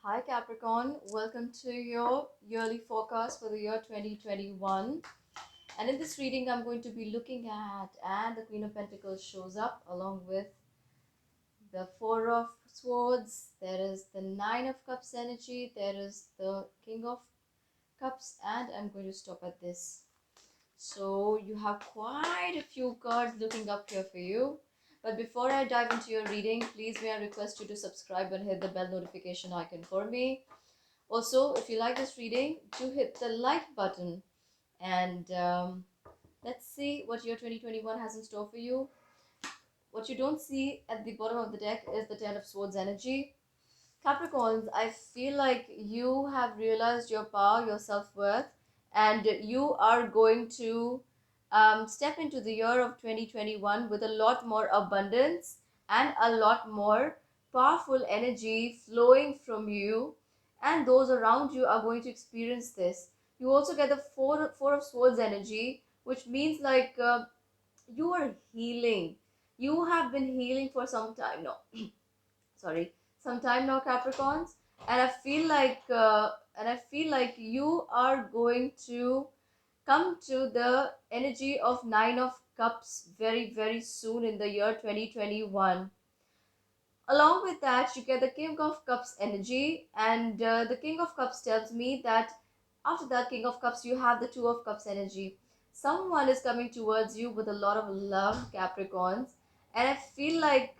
Hi Capricorn, welcome to your yearly forecast for the year 2021. And in this reading, I'm going to be looking at, and the Queen of Pentacles shows up along with the Four of Swords. There is the Nine of Cups energy, there is the King of Cups, and I'm going to stop at this. So you have quite a few cards looking up here for you. But before I dive into your reading, please may I request you to subscribe and hit the bell notification icon for me. Also, if you like this reading, do hit the like button. And let's see what year 2021 has in store for you. What you don't see at the bottom of the deck is the Ten of Swords energy. Capricorns, I feel like you have realized your power, your self-worth, and you are going to step into the year of 2021 with a lot more abundance and a lot more powerful energy flowing from you, and those around you are going to experience this. You also get the four of swords energy, which means like you are healing. You have been healing for some time now. Sorry, some time now, Capricorns, and I feel like you are going to come to the energy of Nine of Cups very soon in the year 2021. Along with that, you get the King of Cups energy, and the King of Cups tells me that after that King of Cups, you have the Two of Cups energy. Someone is coming towards you with a lot of love, Capricorns, and I feel like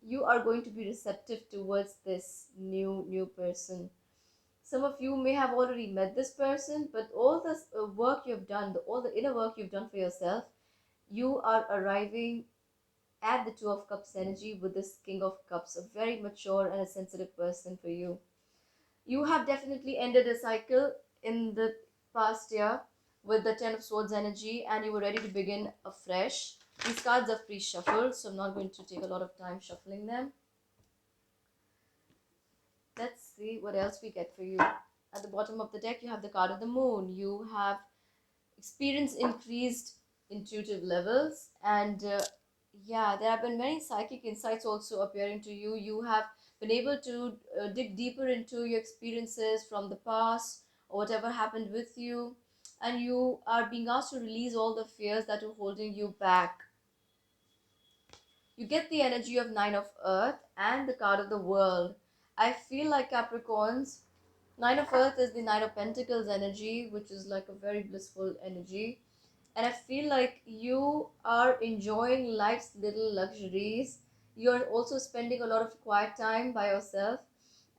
you are going to be receptive towards this new person. Some of you may have already met this person, but all this work you've done, all the inner work you've done for yourself, you are arriving at the Two of Cups energy with this King of Cups, a very mature and a sensitive person for you. You have definitely ended a cycle in the past year with the Ten of Swords energy, and you were ready to begin afresh. These cards are pre-shuffled, so I'm not going to take a lot of time shuffling them. Let's see what else we get for you. At the bottom of the deck, you have the card of the moon. You have experienced increased intuitive levels, and yeah, there have been many psychic insights also appearing to you. You have been able to dig deeper into your experiences from the past or whatever happened with you, and you are being asked to release all the fears that are holding you back. You get the energy of Nine of Earth and the card of the World. I feel like Capricorns, Nine of Earth is the Nine of Pentacles energy, which is like a very blissful energy. And I feel like you are enjoying life's little luxuries. You're also spending a lot of quiet time by yourself.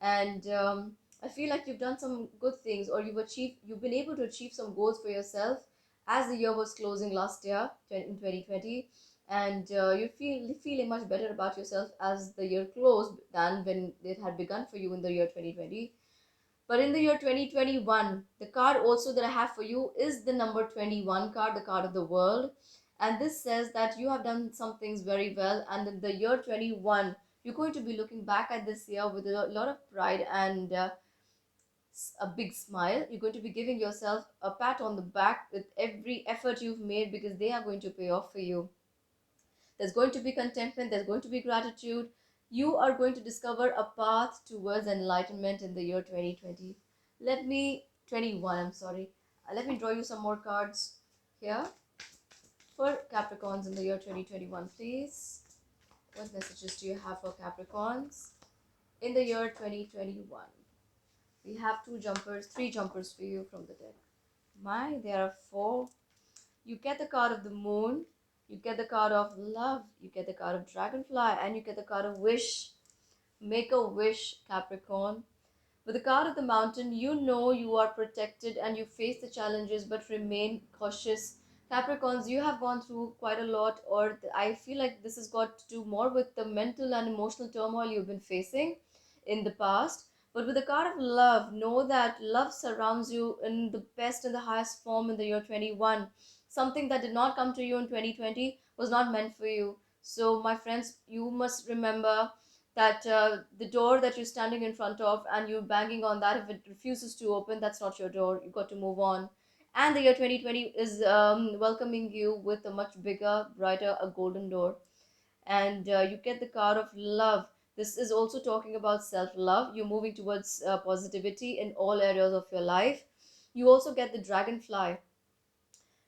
And I feel like you've done some good things, or you've been able to achieve some goals for yourself as the year was closing last year in 2020, and you're feeling much better about yourself as the year closed than when it had begun for you in the year 2020. But in the year 2021, the card also that I have for you is the number 21 card, the card of the world. And this says that you have done some things very well. And in the year 21, you're going to be looking back at this year with a lot of pride and a big smile. You're going to be giving yourself a pat on the back with every effort you've made, because they are going to pay off for you. There's going to be contentment, there's going to be gratitude. You are going to discover a path towards enlightenment in the year 2020. Let me, 21, I'm sorry. Let me draw you some more cards here for Capricorns in the year 2021, please. What messages do you have for Capricorns in the year 2021? We have three jumpers for you from the deck. There are four. You get the card of the moon, you get the card of love, you get the card of dragonfly, and you get the card of wish. Make a wish, Capricorn. With the card of the mountain, you know you are protected and you face the challenges but remain cautious. Capricorns, you have gone through quite a lot, or I feel like this has got to do more with the mental and emotional turmoil you've been facing in the past. But with the card of love, know that love surrounds you in the best and the highest form in the year 21. Something that did not come to you in 2020 was not meant for you. So, my friends, you must remember that the door that you're standing in front of and you're banging on that, if it refuses to open, that's not your door. You got to move on. And the year 2020 is welcoming you with a much bigger, brighter, a golden door. And you get the card of love. This is also talking about self love. You're moving towards positivity in all areas of your life. You also get the dragonfly.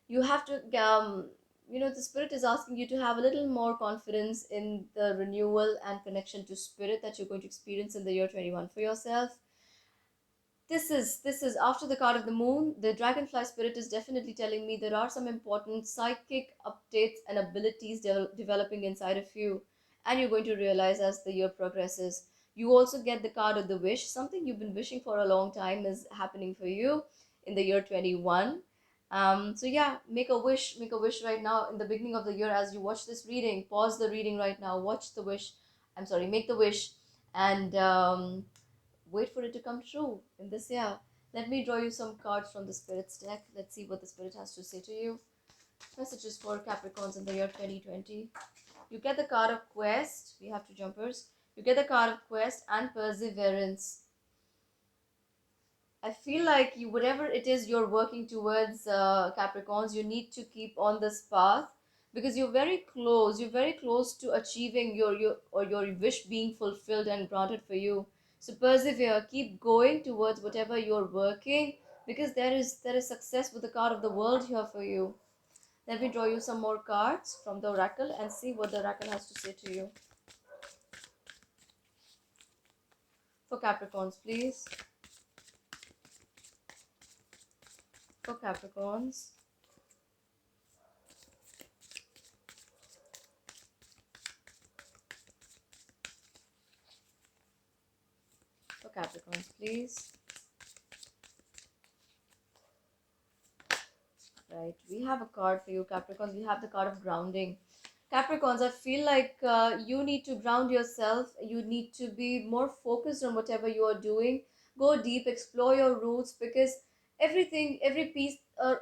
You have to the spirit is asking you to have a little more confidence in the renewal and connection to spirit that you're going to experience in the year 21 for yourself. This is after the card of the moon. The dragonfly spirit is definitely telling me there are some important psychic updates and abilities developing inside of you, and you're going to realize as the year progresses. You also get the card of the wish. Something you've been wishing for a long time is happening for you in the year 21. So yeah, make a wish right now in the beginning of the year as you watch this reading. Pause the reading right now, watch the wish. I'm sorry, make the wish, and wait for it to come true in this year. Let me draw you some cards from the Spirit's deck. Let's see what the Spirit has to say to you. Messages for Capricorns in the year 2020. You get the card of Quest. We have two jumpers. You get the card of Quest and Perseverance. I feel like whatever it is you're working towards, Capricorns, you need to keep on this path because you're very close. You're very close to achieving your wish being fulfilled and granted for you. So persevere, keep going towards whatever you're working because there is success with the card of the world here for you. Let me draw you some more cards from the oracle and see what the oracle has to say to you. For Capricorns, please. For Capricorns. For Capricorns, please. Right, we have a card for you, Capricorns. We have the card of grounding. Capricorns, I feel like you need to ground yourself. You need to be more focused on whatever you are doing. Go deep, explore your roots because everything, every piece, or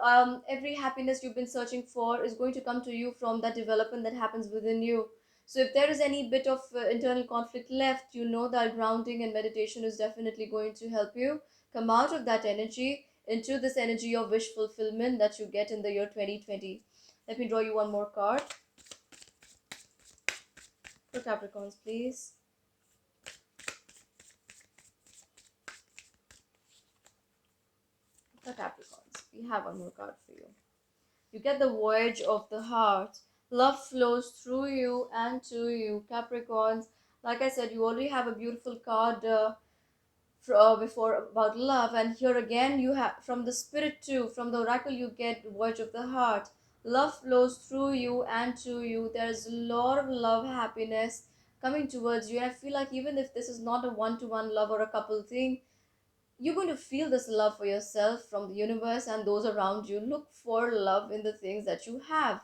every happiness you've been searching for is going to come to you from that development that happens within you. So if there is any bit of internal conflict left, you know that grounding and meditation is definitely going to help you come out of that energy into this energy of wish fulfillment that you get in the year 2020. Let me draw you one more card. For Capricorns, please. For Capricorns, we have one more card for you. You get the Voyage of the Heart. Love flows through you and to you, Capricorns. Like I said, you already have a beautiful card before about love, and here again you have from the spirit too, from the oracle you get Voyage of the Heart. Love flows through you and to you. There's a lot of love, happiness coming towards you, and I feel like even if this is not a one-to-one love or a couple thing, you're going to feel this love for yourself from the universe and those around you. Look for love in the things that you have.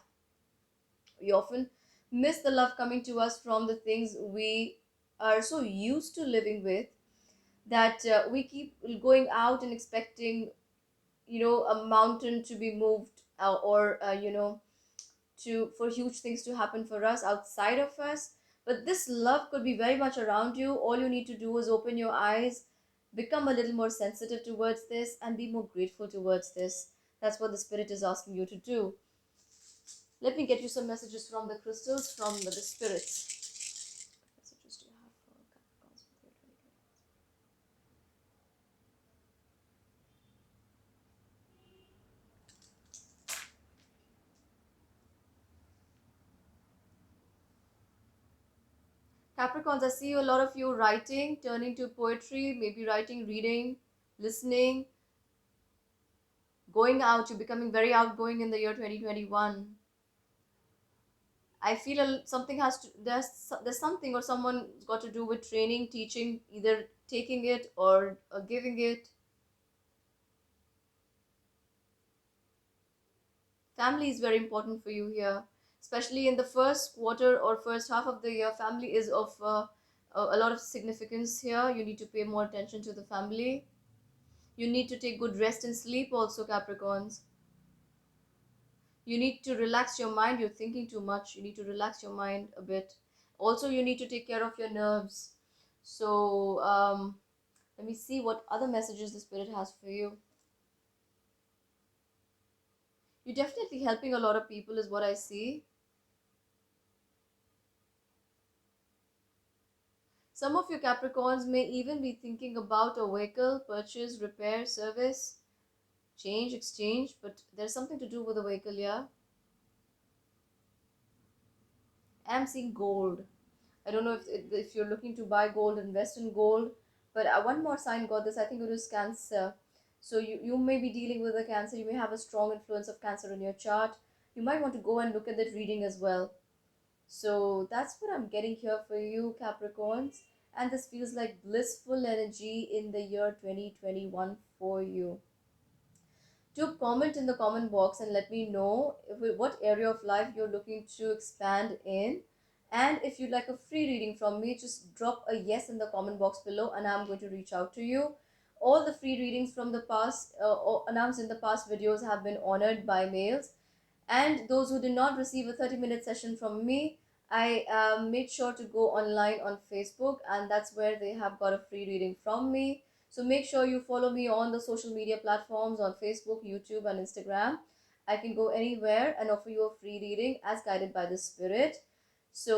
We often miss the love coming to us from the things we are so used to living with that we keep going out and expecting a mountain to be moved or to for huge things to happen for us outside of us, but this love could be very much around you. All you need to do is open your eyes, become a little more sensitive towards this, and be more grateful towards this. That's what the spirit is asking you to do. Let me get you some messages from the crystals, from the spirits. What messages do you have for Capricorns for the year 2020? Capricorns, I see a lot of you writing, turning to poetry, maybe writing, reading, listening, going out. You're becoming very outgoing in the year 2021. I feel something has to there's something or someone's got to do with training, teaching, either taking it or giving it. Family is very important for you here, especially in the first quarter or first half of the year. Family is of a lot of significance here. You need to pay more attention to the family. You need to take good rest and sleep also, Capricorns. You need to relax your mind. You're thinking too much. You need to relax your mind a bit. Also, you need to take care of your nerves. So, let me see what other messages the spirit has for you. You're definitely helping a lot of people, is what I see. Some of your Capricorns may even be thinking about a vehicle purchase, repair, service, change, exchange, but there's something to do with a vehicle, yeah. I'm seeing gold. I don't know if you're looking to buy gold, invest in gold, but one more sign got this. I think it was Cancer. So you may be dealing with a Cancer. You may have a strong influence of Cancer in your chart. You might want to go and look at that reading as well. So that's what I'm getting here for you, Capricorns. And this feels like blissful energy in the year 2021 for you. Do comment in the comment box and let me know what area of life you're looking to expand in. And if you'd like a free reading from me, just drop a yes in the comment box below and I'm going to reach out to you. All the free readings from the past, announced in the past videos, have been honored by mails. And those who did not receive a 30-minute session from me, I made sure to go online on Facebook, and that's where they have got a free reading from me. So make sure you follow me on the social media platforms on Facebook, YouTube, and Instagram. I can go anywhere and offer you a free reading as guided by the spirit. So